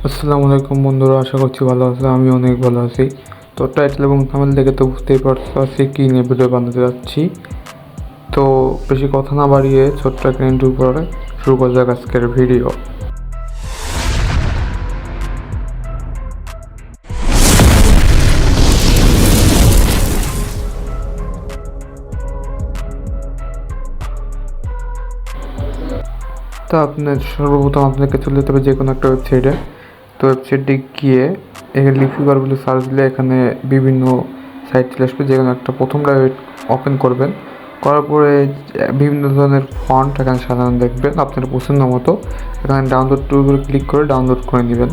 আসসালামু আলাইকুম বন্ধুরা, আশা করছি ভালো আছে। আমি অনেক ভালো আছি। তো টাইটেল এবং থাম্বনেল দেখে তো বুঝতেই পারছো আজকে কী নিয়ে ভিডিও বানাতে যাচ্ছি। তো বেশি কথা না বাড়িয়ে ছোট্ট একটা ইন্ট্রো করে শুরু করা যাক আজকের ভিডিও। তো আপনার সর্বপ্রথম আপনাকে চলে যেতে হবে যে কোনো একটা ওয়েবসাইটে। তো ওয়েবসাইটে গিয়ে এখানে লিফিবার বলে সার্চ দিলে এখানে বিভিন্ন সাইট চলে আসবে। যে কোনো একটা প্রথমটা ওপেন করবেন, করার পরে বিভিন্ন ধরনের ফন্ট এখানে সাধারণ দেখবেন আপনার পছন্দ মতো। এখানে ডাউনলোড টুল করে ক্লিক করে ডাউনলোড করে নেবেন।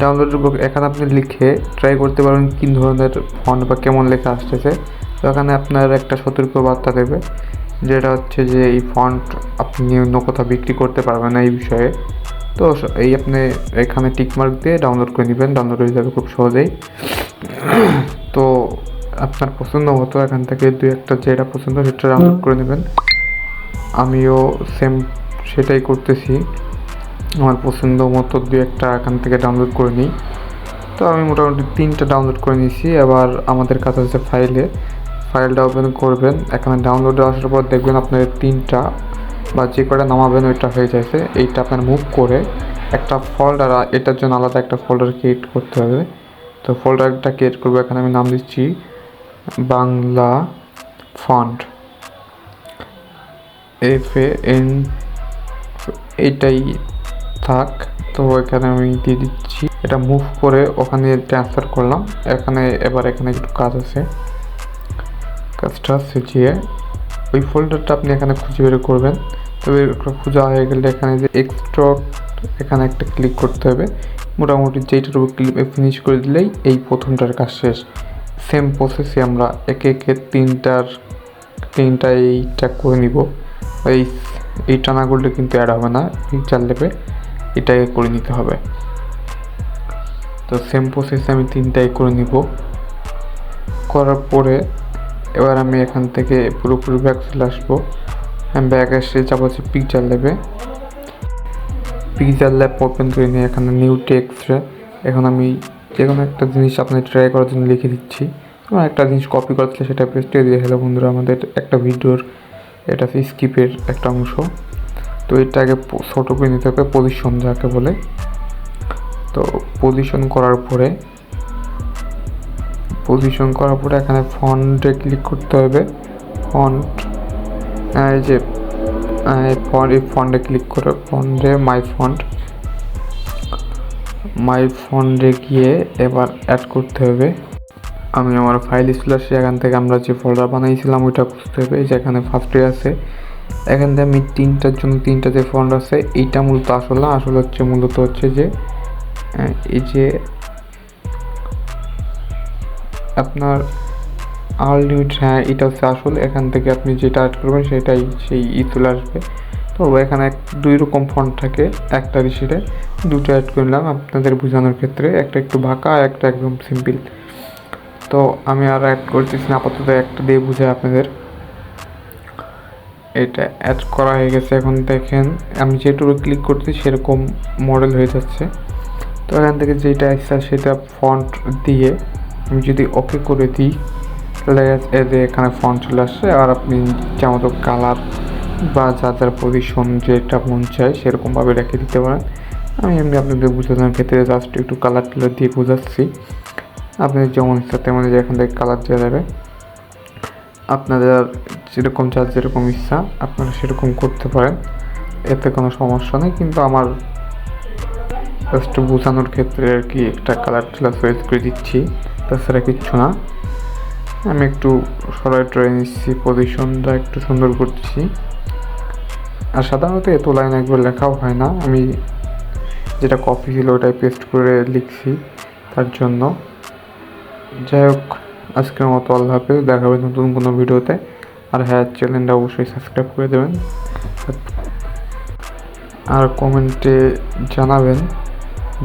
ডাউনলোড এখানে আপনি লিখে ট্রাই করতে পারবেন কী ধরনের ফন্ট বা কেমন লেখা আসতেছে। তো এখানে আপনার একটা সতর্ক বার্তা দেবে, যেটা হচ্ছে যে এই ফন্ট আপনি অন্য কোথাও বিক্রি করতে পারবেন না এই বিষয়ে। তো এই আপনি এখানে টিকমার্ক দিয়ে ডাউনলোড করে নেবেন, ডাউনলোড হয়ে যাবে খুব সহজেই। তো আপনার পছন্দ মতো এখান থেকে দুই একটা যেটা পছন্দ সেটা ডাউনলোড করে নেবেন। আমিও সেম সেটাই করতেছি, আমার পছন্দ মতো দুই একটা এখান থেকে ডাউনলোড করে নিই। তো আমি মোটামুটি 3টা ডাউনলোড করে নিয়েছি। এবার আমাদের কাছে হচ্ছে ফাইলটা ওপেন করবেন। এখানে ডাউনলোডে আসার পর দেখবেন আপনার 3টা বা যে কটা নামাবেন ওইটা হয়ে যাচ্ছে। এইটা আপনার মুভ করে একটা ফোল্ডার, এটার জন্য আলাদা একটা ফোল্ডার ক্রিয়েট করতে হবে। তো ফোল্ডারটা ক্রিয়েট করবো, এখানে আমি নাম দিচ্ছি বাংলা ফন্ট, FAN, এইটাই থাক। তো এখানে আমি দিয়ে দিচ্ছি, এটা মুভ করে ওখানে ট্রান্সফার করলাম। এবার এখানে একটু কাজ আছে, কাজটা সুচিয়ে ওই ফোল্ডারটা আপনি এখানে খুঁজে বের করবেন। তবে খোঁজা হয়ে গেলে এখানে যে এক্সট্রাক্ট, এখানে একটা ক্লিক করতে হবে। মোটামুটি যেইটার উপর ফিনিশ করে দিলেই এই প্রথমটার কাজ শেষ। সেম প্রসেসে আমরা একে একে তিনটা এইটা করে নিব। এইটা না করলে কিন্তু অ্যাড হবে না, পিকচার লেপে এটাকে করে নিতে হবে। তো সেম প্রসেসে আমি 3টাই করে নিব। করার পরে এবার আমি এখান থেকে পুরোপুরি ব্যাক চলে আসবো। আমি ব্যাক এসে যাবো হচ্ছে পিকচার ল্যাব ওপেন করে নিয়ে এখানে নিউ টেক্সটে এখন আমি যে কোনো একটা জিনিস আপনার ট্রাই করার জন্য লিখে দিচ্ছি। আমার একটা জিনিস কপি করতে সেটা পেস্টে দিয়ে হলো বন্ধুরা, আমাদের একটা ভিডিওর এটা স্কিপের একটা অংশ। তো এটা আগে ছোটো করে নিতে হবে, পজিশন যাকে বলে। তো পজিশন করার পরে এখানে ফন্টে ক্লিক করতে হবে। এই যে ফন্টে ক্লিক করে মাই ফন্টে গিয়ে এবার অ্যাড করতে হবে। আমি আমার ফাইল চলে আসছি, এখান থেকে আমরা যে ফোল্ডার বানাইছিলাম ওইটা খুঁজতে হবে। যেখানে ফার্স্টে আছে এখান থেকে আমি 3টার জন্য 3টা যে ফন্ট আছে এইটা মূলত আসলে হচ্ছে যে এই যে আপনার আলটিমেট, হ্যাঁ এটা হচ্ছে আসলে। এখান থেকে আপনি যেটা অ্যাড করবেন সেটাই সেই চলে আসবে। তো এখানে 2 রকম ফন্ট থাকে, একটা রিসিটে 2টা অ্যাড করলাম আপনাদের বোঝানোর ক্ষেত্রে, একটা একটু বাঁকা, একটা একদম সিম্পল। তো আমি আর অ্যাড করতেছি না, আপাতত একটা দিয়ে বুঝাই আপনাদের। এটা অ্যাড করা হয়ে গেছে। এখন দেখেন আমি যেটুকু ক্লিক করছি সেরকম মডেল হয়ে যাচ্ছে। তো এখান থেকে যেটা ইচ্ছা সেটা ফন্ট দিয়ে আমি যদি ওকে করে দিই তাহলে এখানে ফন্ট চলে আসছে। আর আপনি যেমন কালার বা যার পজিশন যেটা মন চায় সেরকমভাবে রেখে দিতে পারেন। আমি এমনি আপনাদের বোঝানোর ক্ষেত্রে জাস্ট একটু কালার দিয়ে বোঝাচ্ছি। আপনাদের যেমন ইচ্ছা তেমন এখান থেকে কালার দেওয়া যাবে। আপনাদের যেরকম ইচ্ছা আপনারা সেরকম করতে পারেন, এতে কোনো সমস্যা নেই। কিন্তু আমার জাস্ট বোঝানোর ক্ষেত্রে আর কি একটা কালার চয়েস করে দিচ্ছি, তাছাড়া কিচ্ছু না। আমি একটু সরাই ট্রাই নিচ্ছি, পজিশনটা একটু সুন্দর করছি। আর সাধারণত এত লাইন একবার লেখাও হয় না, আমি যেটা কপি ছিল ওটাই পেস্ট করে লিখছি তার জন্য। যাই হোক, আজকের মতো আল্লাহ হাফেজ, দেখা হবে নতুন কোনো ভিডিওতে। আর হ্যাঁ, চ্যানেলটা অবশ্যই সাবস্ক্রাইব করে দেবেন। আর কমেন্টে জানাবেন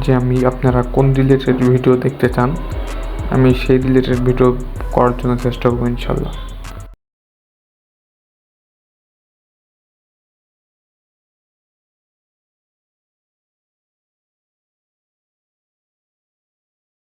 যে আপনারা কোন রিলেটেড ভিডিও দেখতে চান, আমি সেই রিলেটেড ভিডিও করার জন্য চেষ্টা করবো ইনশাল্লাহ।